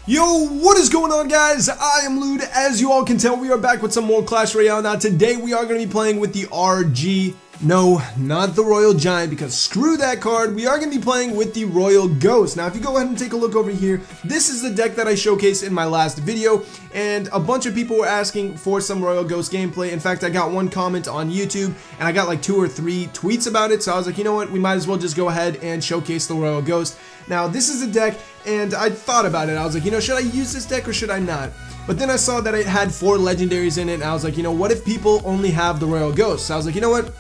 Yo, what is going on, guys? I am Lude. As you all can tell, we are back with some more Clash Royale. Now, today we are going to be playing with the RG. No, not the Royal Giant, because screw that card. We are going to be playing with the Royal Ghost. Now, if you go ahead and take a look over here, this is the deck that I showcased in my last video, and a bunch of people were asking for some Royal Ghost gameplay. In fact, I got one comment on YouTube, and I got like 2 or 3 tweets about it, so I was like, you know what, we might as well just go ahead and showcase the Royal Ghost. Now, this is a deck, and I thought about it. I was like, you know, should I use this deck or should I not? But then I saw that it had 4 legendaries in it, and I was like, you know, what if people only have the Royal Ghost? So I was like, you know what?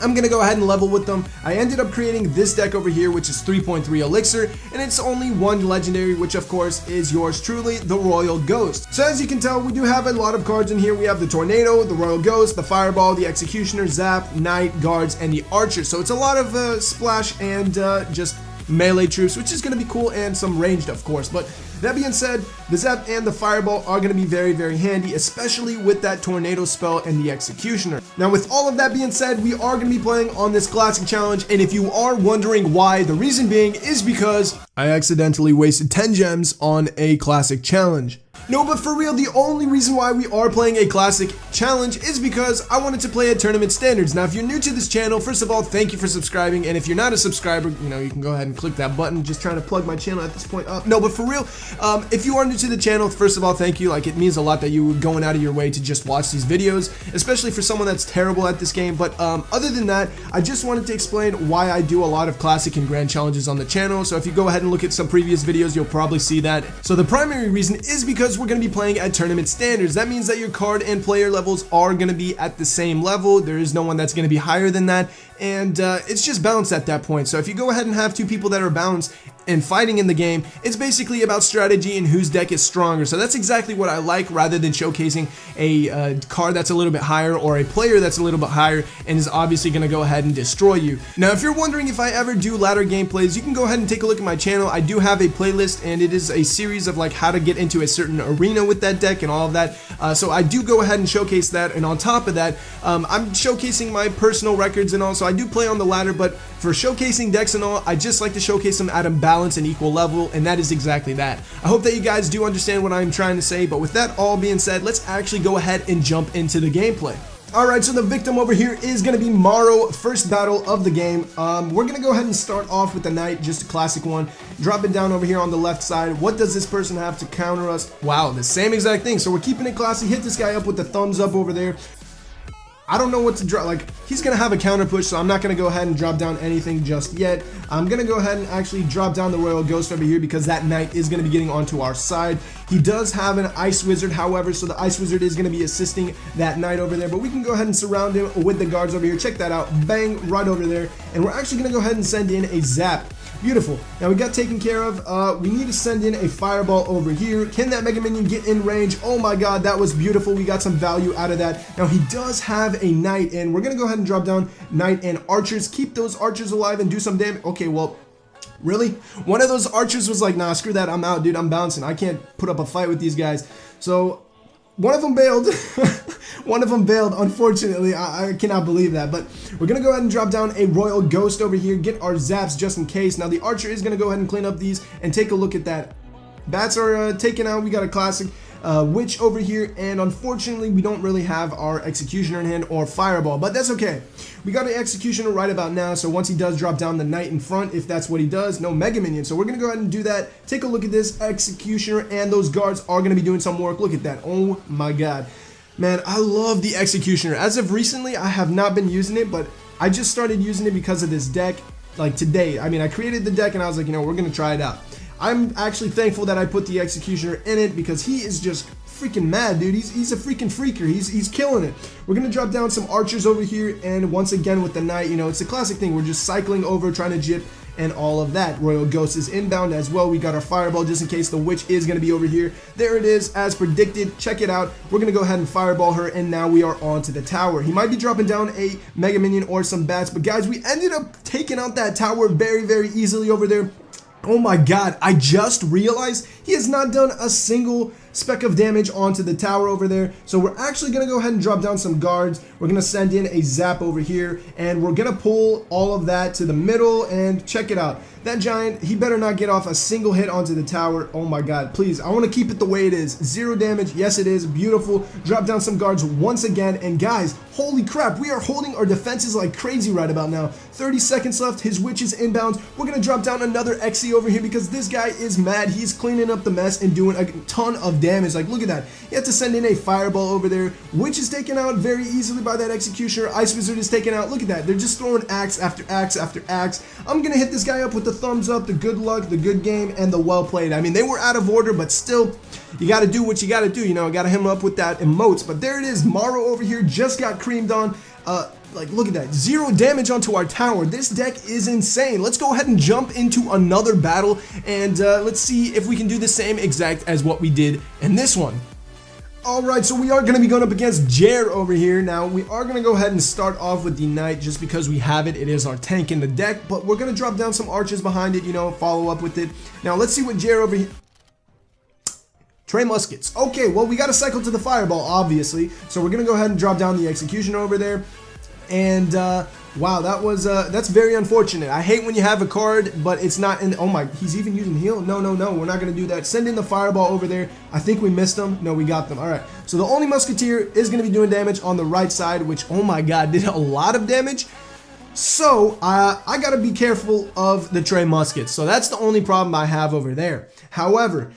I'm going to go ahead and level with them. I ended up creating this deck over here, which is 3.3 Elixir, and it's only 1 legendary, which of course is yours truly, the Royal Ghost. So as you can tell, we do have a lot of cards in here. We have the Tornado, the Royal Ghost, the Fireball, the Executioner, Zap, Knight, Guards, and the Archer. So it's a lot of splash and just melee troops, which is going to be cool, and some ranged, of course. But that being said, the Zap and the Fireball are going to be very, very handy, especially with that Tornado spell and the Executioner. Now, with all of that being said, we are going to be playing on this Classic Challenge, and if you are wondering why, the reason being is because I accidentally wasted 10 gems on a Classic Challenge. No, but for real, the only reason why we are playing a Classic Challenge is because I wanted to play at Tournament Standards. Now, if you're new to this channel, first of all, thank you for subscribing, and if you're not a subscriber, you know, you can go ahead and click that button. Just trying to plug my channel at this point up. No, but for real, if you are new to the channel, first of all, thank you. Like, it means a lot that you were going out of your way to just watch these videos, especially for someone that's terrible at this game. But other than that, I just wanted to explain why I do a lot of Classic and Grand Challenges on the channel. So if you go ahead and look at some previous videos, you'll probably see that. So the primary reason is because we're going to be playing at Tournament Standards. That means that your card and player levels are going to be at the same level. There is no one that's going to be higher than that, and it's just balanced at that point. So if you go ahead and have 2 people that are balanced and fighting in the game, it's basically about strategy and whose deck is stronger. So that's exactly what I like, rather than showcasing a card that's a little bit higher or a player that's a little bit higher and is obviously going to go ahead and destroy you. Now, if you're wondering if I ever do ladder gameplays, you can go ahead and take a look at my channel. I do have a playlist, and it is a series of like how to get into a certain arena with that deck and all of that. So I do go ahead and showcase that, and on top of that, I'm showcasing my personal records and all. So I do play on the ladder, but for showcasing decks and all, I just like to showcase them at a balance and equal level, and that is exactly that. I hope that you guys do understand what I'm trying to say, but with that all being said, let's actually go ahead and jump into the gameplay. Alright, so the victim over here is going to be Maro, first battle of the game. We're going to go ahead and start off with the Knight, just a classic one. Drop it down over here on the left side. What does this person have to counter us? Wow, the same exact thing. So we're keeping it classy. Hit this guy up with the thumbs up over there. I don't know what to drop. Like, he's going to have a counter push, so I'm not going to go ahead and drop down anything just yet. I'm going to go ahead and actually drop down the Royal Ghost over here, because that Knight is going to be getting onto our side. He does have an Ice Wizard, however, so the Ice Wizard is going to be assisting that Knight over there, but we can go ahead and surround him with the guards over here. Check that out. Bang, right over there. And we're actually going to go ahead and send in a Zap. Beautiful. Now we got taken care of. We need to send in a Fireball over here. Can that Mega Minion get in range? Oh my god, that was beautiful. We got some value out of that. Now he does have a Knight, and we're going to go ahead and drop down Knight and Archers. Keep those Archers alive and do some damage. Okay, well, really? One of those Archers was like, nah, screw that. I'm out, dude. I'm bouncing. I can't put up a fight with these guys. So one of them bailed. One of them bailed, unfortunately. I cannot believe that. But we're going to go ahead and drop down a Royal Ghost over here. Get our Zaps just in case. Now the Archer is going to go ahead and clean up these and take a look at that. Bats are taken out. We got a classic Witch over here. And unfortunately, we don't really have our Executioner in hand or Fireball. But that's okay. We got an Executioner right about now. So once he does drop down the Knight in front, if that's what he does, no Mega Minion. So we're going to go ahead and do that. Take a look at this. Executioner and those guards are going to be doing some work. Look at that. Oh my god. Man, I love the Executioner. As of recently, I have not been using it, but I just started using it because of this deck, like today. I mean, I created the deck and I was like, you know, we're going to try it out. I'm actually thankful that I put the Executioner in it, because he is just freaking mad, dude. He's a freaking freaker. He's killing it. We're going to drop down some Archers over here, and once again with the Knight, you know, it's a classic thing. We're just cycling over, trying to jip and all of that. Royal Ghost is inbound as well. We got our Fireball just in case the Witch is going to be over here. There it is, as predicted. Check it out. We're going to go ahead and Fireball her, and now we are on to the tower. He might be dropping down a Mega Minion or some Bats, but guys, we ended up taking out that tower very, very easily over there. Oh my god, I just realized he has not done a single speck of damage onto the tower over there. So we're actually going to go ahead and drop down some guards. We're going to send in a zap over here, and we're going to pull all of that to the middle, and check it out. That giant, he better not get off a single hit onto the tower. Oh my god, please. I want to keep it the way it is. 0 damage. Yes, it is. Beautiful. Drop down some guards once again. And guys, holy crap, we are holding our defenses like crazy right about now. 30 seconds left. His witch is inbound. We're going to drop down another XE over here because this guy is mad. He's cleaning up the mess and doing a ton of damage. Like, look at that. He had to send in a fireball over there. Witch is taken out very easily by that executioner. Ice Wizard is taken out. Look at that. They're just throwing axe after axe after axe. I'm going to hit this guy up with the thumbs up, the good luck, the good game, and the well played. I mean, they were out of order, but still, you got to do what you got to do. You know, got to hit him up with that emotes. But there it is. Morrow over here just got creamed on. Like, look at that. 0 damage onto our tower. This deck is insane. Let's go ahead and jump into another battle, and let's see if we can do the same exact as what we did in this one. Alright, so we are going to be going up against Jer over here. Now, we are going to go ahead and start off with the Knight just because we have it. It is our tank in the deck, but we're going to drop down some archers behind it, you know, follow up with it. Now, let's see what Jer over here... Trey muskets. Okay, well, we got to cycle to the fireball, obviously. So we're going to go ahead and drop down the executioner over there. And, wow, that was, that's very unfortunate. I hate when you have a card, but it's not in, oh my, he's even using heal? No, no, no, we're not going to do that. Send in the fireball over there. I think we missed them. No, we got them. All right, so the only musketeer is going to be doing damage on the right side, which, oh my god, did a lot of damage. So, I got to be careful of the Trey muskets. So that's the only problem I have over there. However,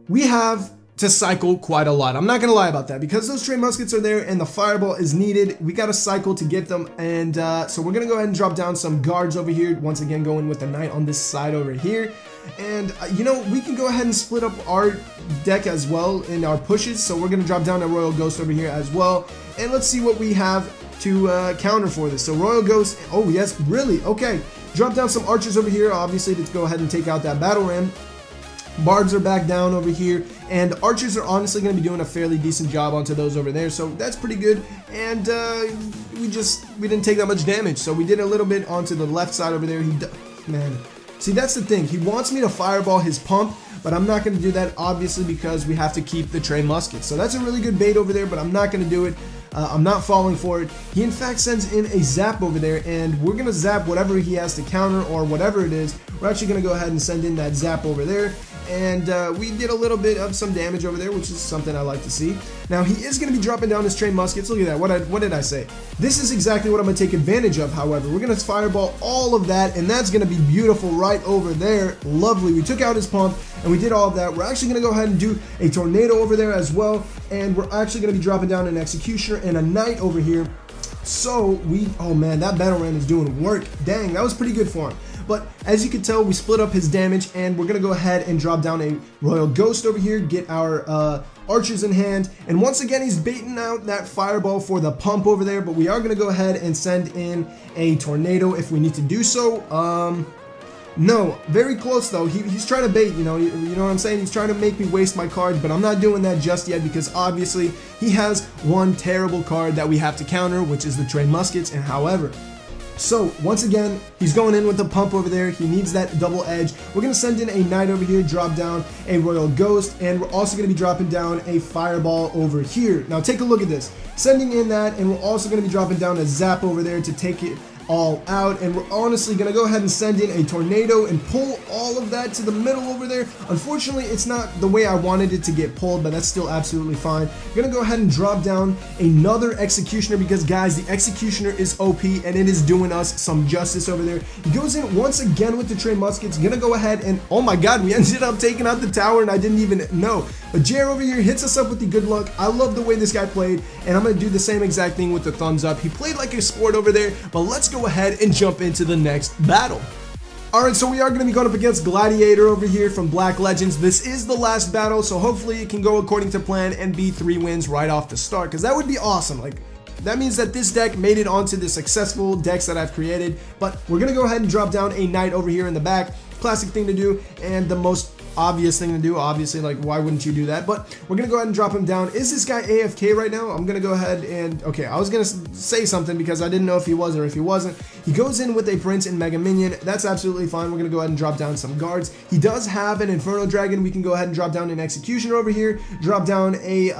we have to cycle quite a lot. I'm not gonna lie about that because those Trey muskets are there and the fireball is needed. We gotta cycle to get them, and so we're gonna go ahead and drop down some guards over here. Once again, going with the Knight on this side over here. And you know, we can go ahead and split up our deck as well in our pushes. So we're gonna drop down a Royal Ghost over here as well, and let's see what we have to counter for this. So Royal Ghost, oh yes, really? Okay, drop down some archers over here, obviously, to go ahead and take out that battle ram. Bards are back down over here, and archers are honestly going to be doing a fairly decent job onto those over there, so that's pretty good. And we didn't take that much damage, so we did a little bit onto the left side over there. Man, see, that's the thing. He wants me to fireball his pump, but I'm not going to do that, obviously, because we have to keep the Trey muskets. So that's a really good bait over there, but I'm not going to do it. I'm not falling for it. He in fact sends in a zap over there, and we're going to zap whatever he has to counter or whatever it is. We're actually going to go ahead and send in that zap over there. And we did a little bit of some damage over there, which is something I like to see. Now, he is going to be dropping down his Trey muskets. Look at that. What did I say? This is exactly what I'm going to take advantage of, however. We're going to fireball all of that, and that's going to be beautiful right over there. Lovely. We took out his pump, and we did all of that. We're actually going to go ahead and do a tornado over there as well, and we're actually going to be dropping down an executioner and a Knight over here. So, oh man, that battle ram is doing work. Dang, that was pretty good for him. But as you can tell, we split up his damage, and we're going to go ahead and drop down a Royal Ghost over here, get our archers in hand. And once again, he's baiting out that fireball for the pump over there, but we are going to go ahead and send in a tornado if we need to do so. No, very close though. He's trying to bait, you know what I'm saying? He's trying to make me waste my cards, but I'm not doing that just yet because obviously he has one terrible card that we have to counter, which is the Trey muskets. And however, so once again, he's going in with the pump over there. He needs that double edge. We're going to send in a Knight over here, drop down a Royal Ghost, and we're also going to be dropping down a Fireball over here. Now take a look at this. Sending in that, and we're also going to be dropping down a Zap over there to take it all out, and we're honestly going to go ahead and send in a tornado and pull all of that to the middle over there. Unfortunately, it's not the way I wanted it to get pulled, but that's still absolutely fine. I'm going to go ahead and drop down another Executioner because, guys, the Executioner is OP, and it is doing us some justice over there. He goes in once again with the Trey muskets. Going to go ahead and, oh my god, we ended up taking out the tower, and I didn't even know. But Jer over here hits us up with the good luck. I love the way this guy played, and I'm going to do the same exact thing with the thumbs up. He played like a sport over there, but let's go ahead and jump into the next battle. Alright, so we are going to be going up against Gladiator over here from Black Legends. This is the last battle, so hopefully it can go according to plan and be 3 wins right off the start, because that would be awesome. Like, that means that this deck made it onto the successful decks that I've created. But we're going to go ahead and drop down a Knight over here in the back. Classic thing to do, and the most obvious thing to do, obviously, like why wouldn't you do that? But we're gonna go ahead and drop him down. Is this guy AFK right now? I'm gonna go ahead and, okay, I was gonna say something because I didn't know if he was or if he wasn't. He goes in with a Prince and Mega Minion. That's absolutely fine. We're gonna go ahead and drop down some guards. He does have an Inferno Dragon. We can go ahead and drop down an Executioner over here, drop down a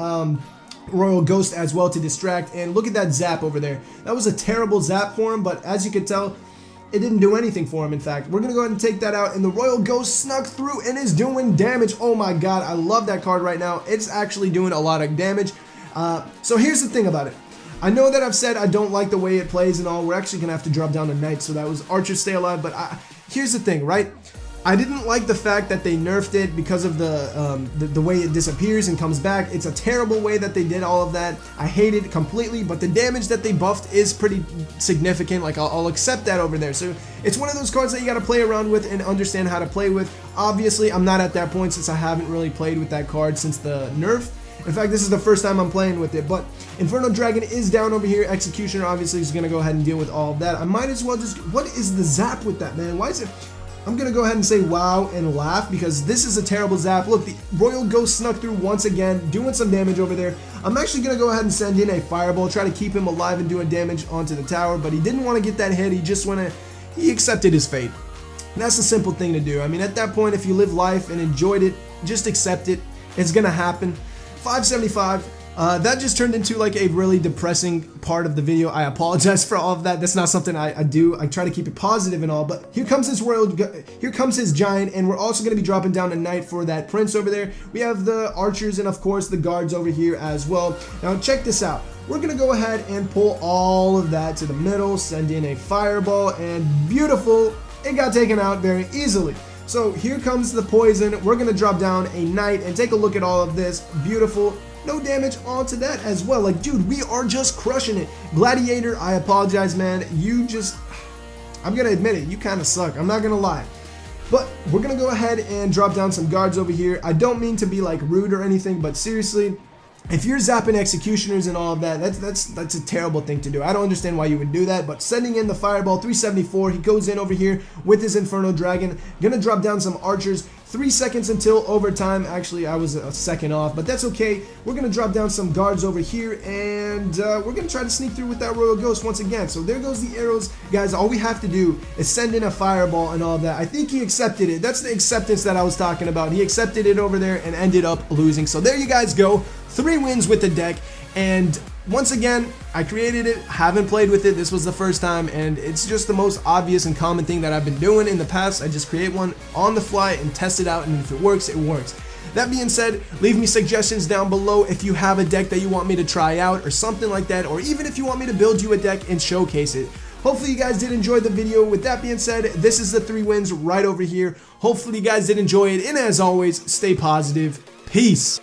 Royal Ghost as well to distract, and look at that zap over there. That was a terrible zap for him, but as you can tell, it didn't do anything for him. In fact, we're gonna go ahead and take that out, and the Royal Ghost snuck through and is doing damage. Oh my god, I love that card right now. It's actually doing a lot of damage. So here's the thing about it. I know that I've said I don't like the way it plays and all. We're actually gonna have to drop down a Knight, so that was Archer Stay Alive, but here's the thing, right? I didn't like the fact that they nerfed it because of the way it disappears and comes back. It's a terrible way that they did all of that. I hate it completely, but the damage that they buffed is pretty significant. Like, I'll accept that over there. So it's one of those cards that you got to play around with and understand how to play with. Obviously, I'm not at that point since I haven't really played with that card since the nerf. In fact, this is the first time I'm playing with it, but Inferno Dragon is down over here. Executioner obviously is going to go ahead and deal with all of that. I might as well just, what is the zap with that, man? Why is it? I'm going to go ahead and say wow and laugh because this is a terrible zap. Look, the Royal Ghost snuck through once again, doing some damage over there. I'm actually going to go ahead and send in a Fireball, try to keep him alive and doing damage onto the tower, but he didn't want to get that hit. He just he accepted his fate. And that's a simple thing to do. I mean, at that point, if you live life and enjoyed it, just accept it. It's going to happen. 575. That just turned into like a really depressing part of the video. I apologize for all of that. That's not something I do. I try to keep it positive and all, but here comes his giant, and we're also going to be dropping down a Knight for that Prince over there. We have the archers and of course the guards over here as well. Now check this out. We're going to go ahead and pull all of that to the middle, send in a Fireball, and beautiful, it got taken out very easily. So here comes the poison. We're going to drop down a Knight and take a look at all of this. Beautiful. No damage onto that as well. Like, dude, we are just crushing it. Gladiator, I apologize, man. I'm going to admit it. You kind of suck. I'm not going to lie. But we're going to go ahead and drop down some guards over here. I don't mean to be, like, rude or anything, but seriously, if you're zapping Executioners and all of that, that's a terrible thing to do. I don't understand why you would do that, but sending in the Fireball, 374, he goes in over here with his Inferno Dragon. Gonna drop down some archers. 3 seconds until overtime. Actually, I was a second off, but that's okay. We're going to drop down some guards over here, and we're going to try to sneak through with that Royal Ghost once again. So there goes the arrows. Guys, all we have to do is send in a Fireball and all of that. I think he accepted it. That's the acceptance that I was talking about. He accepted it over there and ended up losing. So there you guys go. 3 wins with the deck, and once again, I created it, haven't played with it, this was the first time, and it's just the most obvious and common thing that I've been doing in the past. I just create one on the fly and test it out, and if it works, it works. That being said, leave me suggestions down below if you have a deck that you want me to try out or something like that, or even if you want me to build you a deck and showcase it. Hopefully you guys did enjoy the video. With that being said, this is the 3 wins right over here. Hopefully you guys did enjoy it, and as always, stay positive. Peace.